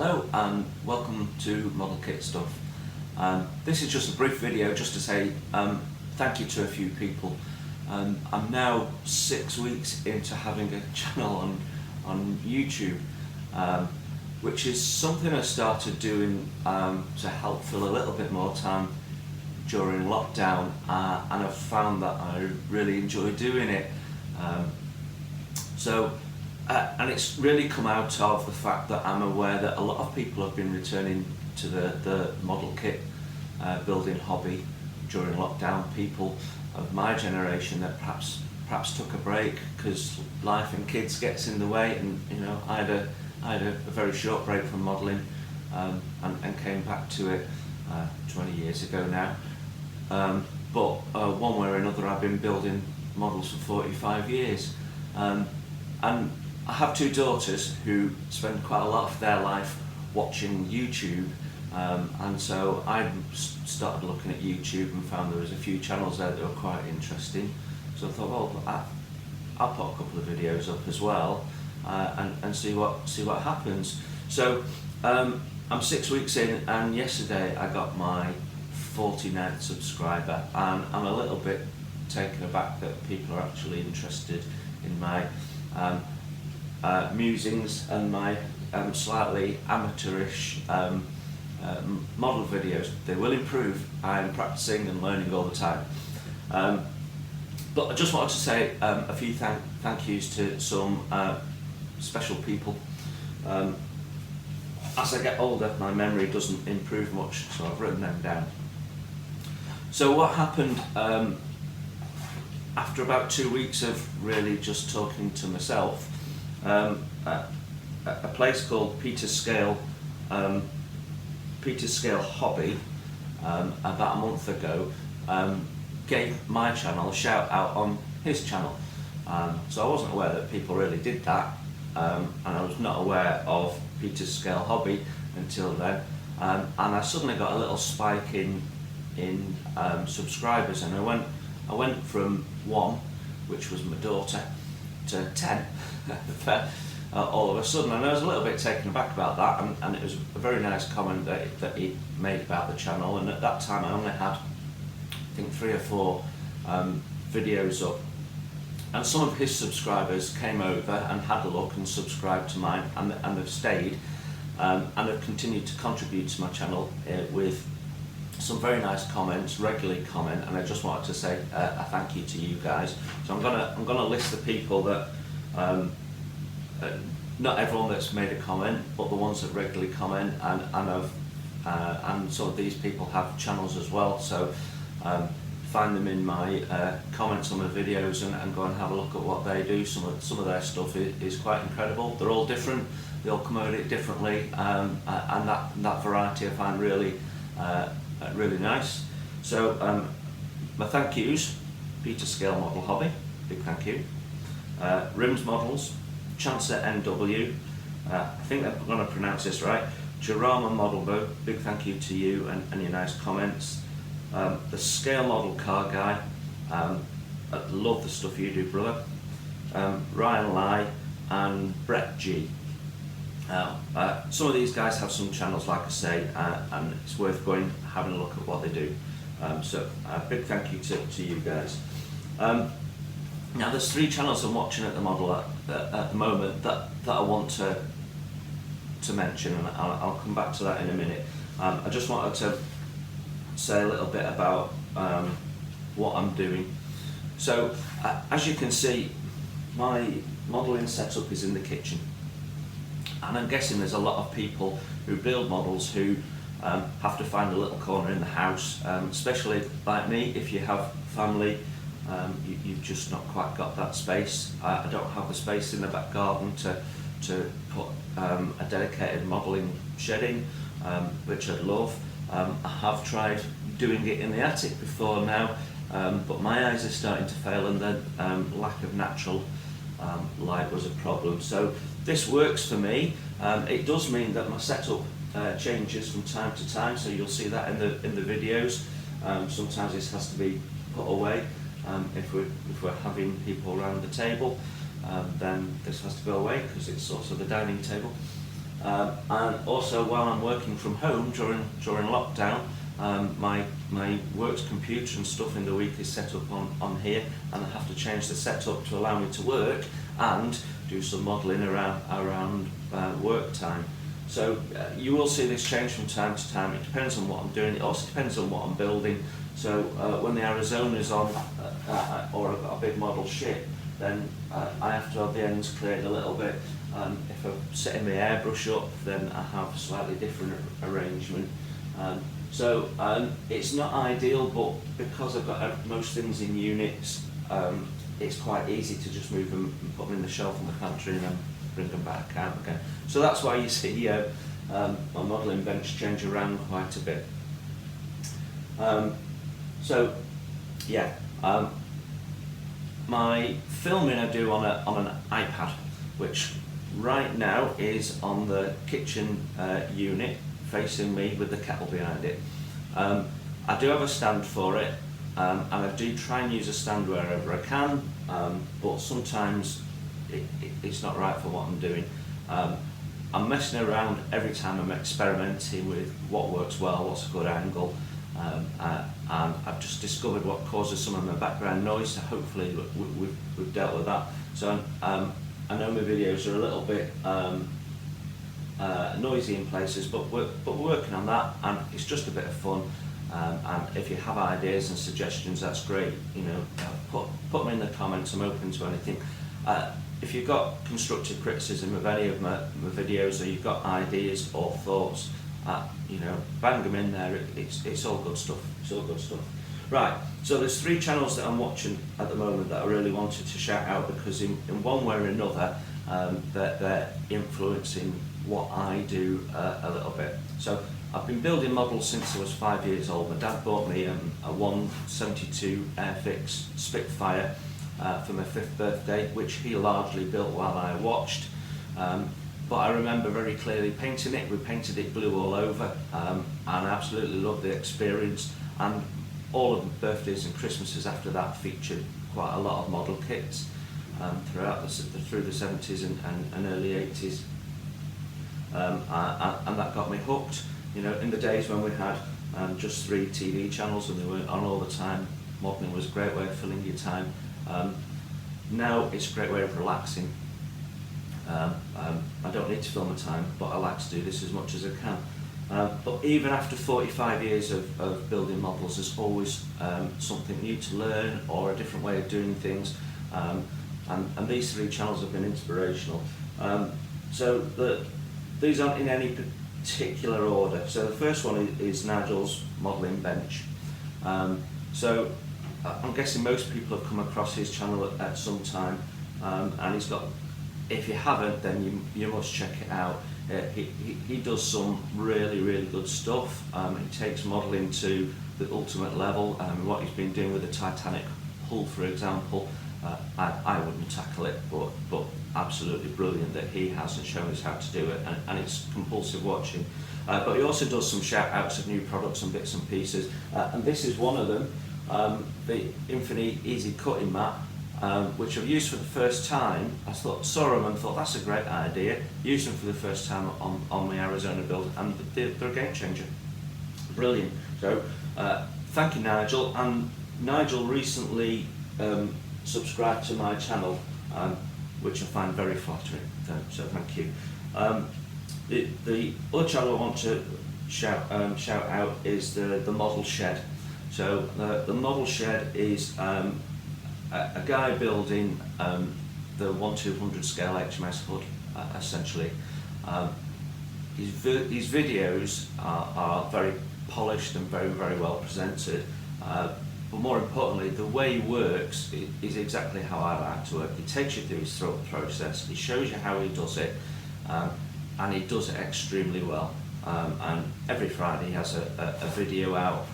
Hello and welcome to Model Kit Stuff. This is just a brief video just to say thank you to a few people. I'm now 6 weeks into having a channel on YouTube, which is something I started doing to help fill a little bit more time during lockdown, and I've found that I really enjoy doing it. And it's really come out of the fact that I'm aware that a lot of people have been returning to the model kit building hobby during lockdown. People of my generation that perhaps took a break because life and kids gets in the way, and you know, I had a very short break from modelling and came back to it 20 years ago now. But one way or another I've been building models for 45 years. And I have two daughters who spend quite a lot of their life watching YouTube, and so I started looking at YouTube and found there was a few channels there that were quite interesting. So I thought, well, I'll put a couple of videos up as well and see what happens. So I'm 6 weeks in, and yesterday I got my 49th subscriber, and I'm a little bit taken aback that people are actually interested in my musings and my slightly amateurish model videos. They will improve. I'm practicing and learning all the time. But I just wanted to say a few thank yous to some special people. As I get older, my memory doesn't improve much, so I've written them down. So what happened after about 2 weeks of really just talking to myself, a place called Peter's Scale Hobby about a month ago gave my channel a shout out on his channel. So I wasn't aware that people really did that, and I was not aware of Peter's Scale Hobby until then, and I suddenly got a little spike in subscribers, and I went from 1, which was my daughter, to 10 all of a sudden, and I was a little bit taken aback about that, and it was a very nice comment that he made about the channel. And at that time I only had, I think, 3 or 4 videos up, and some of his subscribers came over and had a look and subscribed to mine, and they've stayed and have continued to contribute to my channel with some very nice comments, regularly comment, and I just wanted to say a thank you to you guys. So I'm gonna list the people that not everyone that's made a comment, but the ones that regularly comment, and some of these people have channels as well. So find them in my comments on my videos and go and have a look at what they do. Some of their stuff is quite incredible. They're all different. They all come at it differently, and that variety I find really nice. So my thank yous: Peter's Scale Model Hobby, big thank you. Rims Models, Chancer NW, I think I'm going to pronounce this right. Jarama Model Bow, big thank you to you and your nice comments. The Scale Model Car Guy, I love the stuff you do, brother. Ryan Lai and Brett G. Some of these guys have some channels, like I say, and it's worth going having a look at what they do. So big thank you to you guys. Now there's 3 channels I'm watching at the moment that I want to mention, and I'll come back to that in a minute. I just wanted to say a little bit about what I'm doing. So as you can see, my modelling setup is in the kitchen, and I'm guessing there's a lot of people who build models who have to find a little corner in the house, especially like me. If you have family, you've just not quite got that space. I don't have the space in the back garden to put a dedicated modelling shed in, which I'd love. I have tried doing it in the attic before now, but my eyes are starting to fail, and the lack of natural light was a problem. So this works for me. It does mean that my setup changes from time to time, so you'll see that in the videos. Sometimes this has to be put away. If we're having people around the table, then this has to go away because it's also the dining table. And also, while I'm working from home during lockdown, my work's computer and stuff in the week is set up on here, and I have to change the setup to allow me to work and do some modelling around work time. So you will see this change from time to time. It depends on what I'm doing. It also depends on what I'm building. So when the Arizona's on, or I've got a big model ship, then I have to have the ends cleared a little bit. If I'm setting my airbrush up, then I have a slightly different arrangement. So it's not ideal, but because I've got most things in units, it's quite easy to just move them and put them in the shelf in the pantry and then bring them back out again. So that's why you see my modelling bench change around quite a bit. So yeah, my filming I do on an iPad, which right now is on the kitchen unit facing me with the kettle behind it. I do have a stand for it, and I do try and use a stand wherever I can, but sometimes it's not right for what I'm doing. I'm messing around every time. I'm experimenting with what works well, what's a good angle, and I've just discovered what causes some of my background noise, so hopefully we've dealt with that. So I know my videos are a little bit noisy in places, but we're working on that, and it's just a bit of fun. And if you have ideas and suggestions, that's great. You know, put them in the comments. I'm open to anything. If you've got constructive criticism of any of my videos, or you've got ideas or thoughts, you know, bang them in there. It's all good stuff. It's all good stuff. Right, so there's 3 channels that I'm watching at the moment that I really wanted to shout out, because in one way or another, they're influencing what I do a little bit. So I've been building models since I was 5 years old. My dad bought me a 172 Airfix Spitfire for my 5th birthday, which he largely built while I watched. But I remember very clearly painting it. We painted it blue all over, and I absolutely loved the experience. And all of the birthdays and Christmases after that featured quite a lot of model kits through the 70s and early 80s. And that got me hooked. You know, in the days when we had just 3 TV channels and they weren't on all the time, modelling was a great way of filling your time. Now it's a great way of relaxing. I don't need to fill my time, but I like to do this as much as I can. But even after 45 years of building models, there's always something new to learn or a different way of doing things. And these 3 channels have been inspirational. So these aren't in any particular order. So the first one is Nigel's modelling bench. So I'm guessing most people have come across his channel at some time, and he's got, if you haven't, then you must check it out. He does some really good stuff. He takes modelling to the ultimate level. What he's been doing with the Titanic hull, for example, I wouldn't tackle it, but absolutely brilliant that he has and shown us how to do it, and it's compulsive watching. But he also does some shout outs of new products and bits and pieces, and this is one of them, the Infinite Easy Cutting Mat, which I've used for the first time. I saw them and thought that's a great idea. Used them for the first time on my Arizona build, and they're a game changer. Brilliant. So thank you, Nigel. And Nigel recently subscribed to my channel, which I find very flattering. So thank you. The other channel I want to shout out is the Model Shed. So the Model Shed is a guy building the 1/200 scale HMS hood, essentially. His videos are very polished and very well presented, but more importantly, the way he works is exactly how I like to work. He takes you through his thought process, he shows you how he does it, and he does it extremely well. And every Friday he has a video out,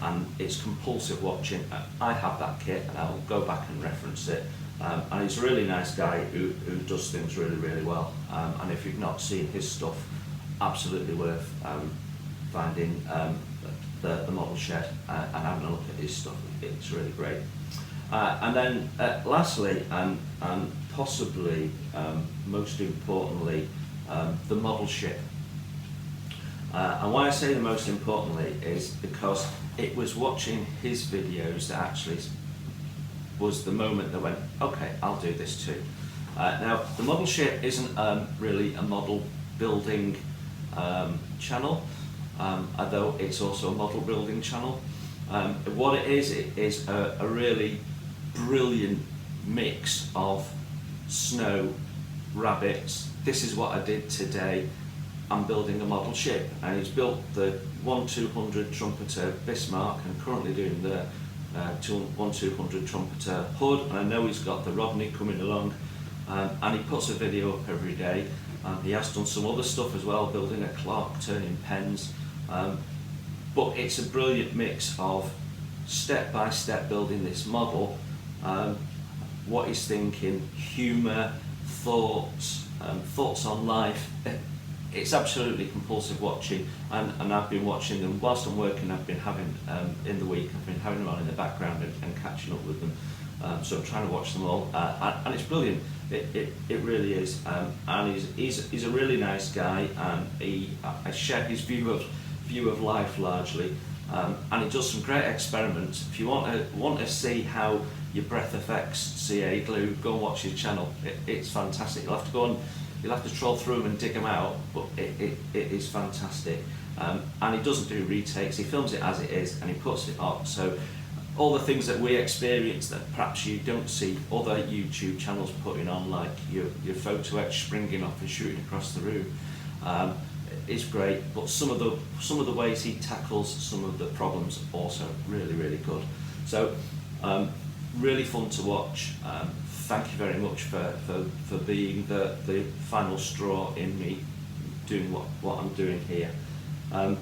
and it's compulsive watching. I have that kit and I'll go back and reference it, and he's a really nice guy who does things really well, and if you've not seen his stuff, absolutely worth finding the Model Shed and having a look at his stuff. It's really great. And then lastly, and possibly most importantly, the model ship. And why I say the most importantly is because it was watching his videos that actually was the moment that went, okay, I'll do this too. Now, the model ship isn't really a model building channel, although it's also a model building channel. What it is a really brilliant mix of snow, rabbits. This is what I did today. I'm building a model ship, and he's built the 1/200 trumpeter Bismarck and currently doing the 1/200 trumpeter hood, and I know he's got the Rodney coming along, and he puts a video up every day. He has done some other stuff as well, building a clock, turning pens, but it's a brilliant mix of step by step building this model, what he's thinking, humour, thoughts on life. It's absolutely compulsive watching, and I've been watching them whilst I'm working. I've been having in the week, I've been having them on in the background and catching up with them, so I'm trying to watch them all, and it's brilliant. It really is, and he's a really nice guy, and I share his view of life largely, and he does some great experiments. If you want to see how your breath affects CA glue, go and watch his channel. It's fantastic. You'll have to troll through them and dig them out, but it is fantastic. And he doesn't do retakes, he films it as it is and he puts it up. So all the things that we experience that perhaps you don't see other YouTube channels putting on, like your photo etch springing off and shooting across the room, is great. But some of the ways he tackles some of the problems are also really, really good. So really fun to watch. Thank you very much for being the final straw in me doing what I'm doing here. And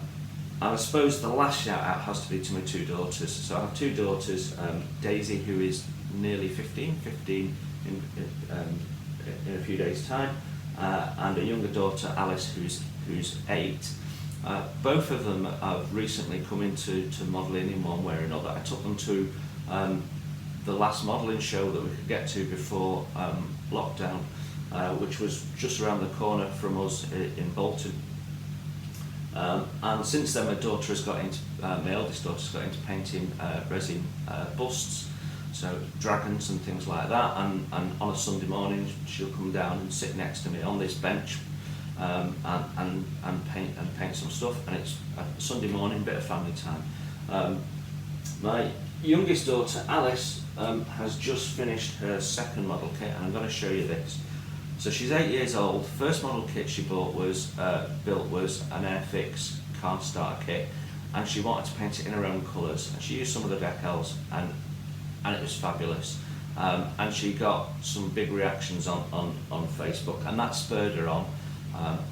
I suppose the last shout out has to be to my two daughters. So I have two daughters, Daisy, who is nearly 15 in a few days' time, and a younger daughter, Alice, who's 8. Both of them have recently come into modelling in one way or another. I took them to the last modelling show that we could get to before lockdown, which was just around the corner from us in Bolton. And since then, my eldest daughter has got into painting resin busts, so dragons and things like that. And on a Sunday morning, she'll come down and sit next to me on this bench and paint some stuff. And it's a Sunday morning, bit of family time. My youngest daughter, Alice, has just finished her second model kit, and I'm going to show you this. So she's 8 years old. First model kit she built was an Airfix car starter kit, and she wanted to paint it in her own colours. And she used some of the decals, and it was fabulous. And she got some big reactions on Facebook, and that spurred her on.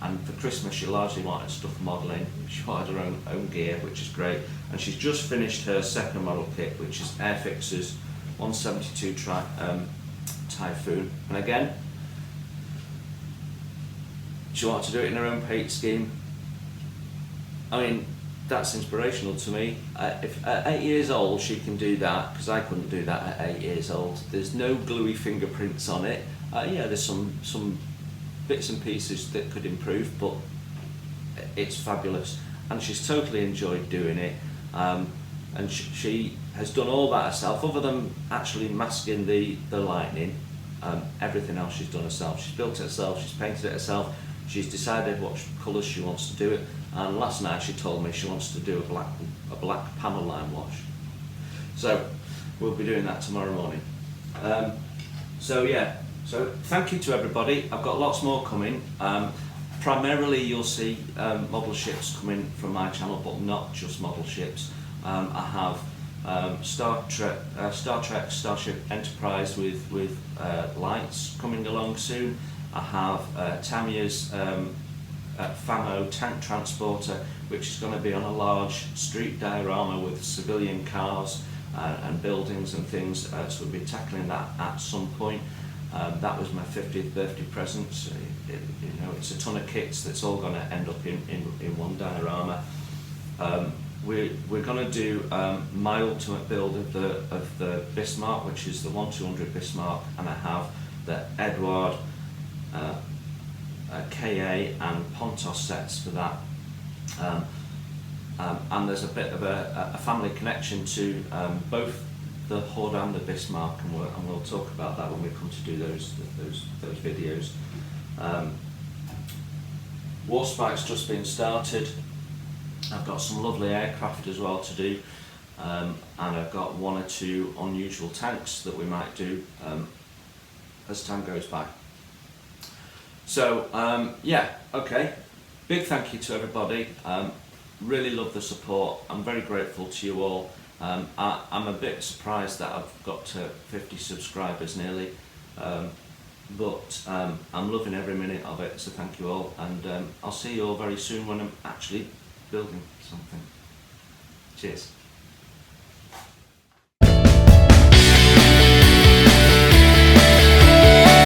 And for Christmas she largely wanted stuff modelling. She wanted her own gear, which is great. And she's just finished her second model kit, which is Airfix's 172 Typhoon. And again, she wanted to do it in her own paint scheme. I mean, that's inspirational to me. If at 8 years old she can do that, because I couldn't do that at 8 years old. There's no gluey fingerprints on it. Yeah, there's some bits and pieces that could improve, but it's fabulous, and she's totally enjoyed doing it. And she has done all that herself, other than actually masking the lightning. Everything else she's done herself. She's built it herself, she's painted it herself, she's decided what colours she wants to do it, and last night she told me she wants to do a black panel line wash. So we'll be doing that tomorrow morning. So yeah, so thank you to everybody. I've got lots more coming. Primarily you'll see model ships coming from my channel, but not just model ships. I have Star Trek, Starship Enterprise with lights coming along soon. I have Tamiya's FAMO tank transporter, which is going to be on a large street diorama with civilian cars and buildings and things. So we'll be tackling that at some point. That was my 50th birthday present. So you know, it's a ton of kits that's all going to end up in one diorama. We're going to do my ultimate build of the Bismarck, which is the 1/200 Bismarck, and I have the Edward KA and Pontos sets for that. And there's a bit of a family connection to both the Hood and the Bismarck, and we'll talk about that when we come to do those videos. Warspite's just been started. I've got some lovely aircraft as well to do, and I've got one or two unusual tanks that we might do as time goes by. So yeah, okay, big thank you to everybody. Really love the support. I'm very grateful to you all. I'm a bit surprised that I've got to 50 subscribers nearly, but I'm loving every minute of it, so thank you all, and I'll see you all very soon when I'm actually building something. Cheers.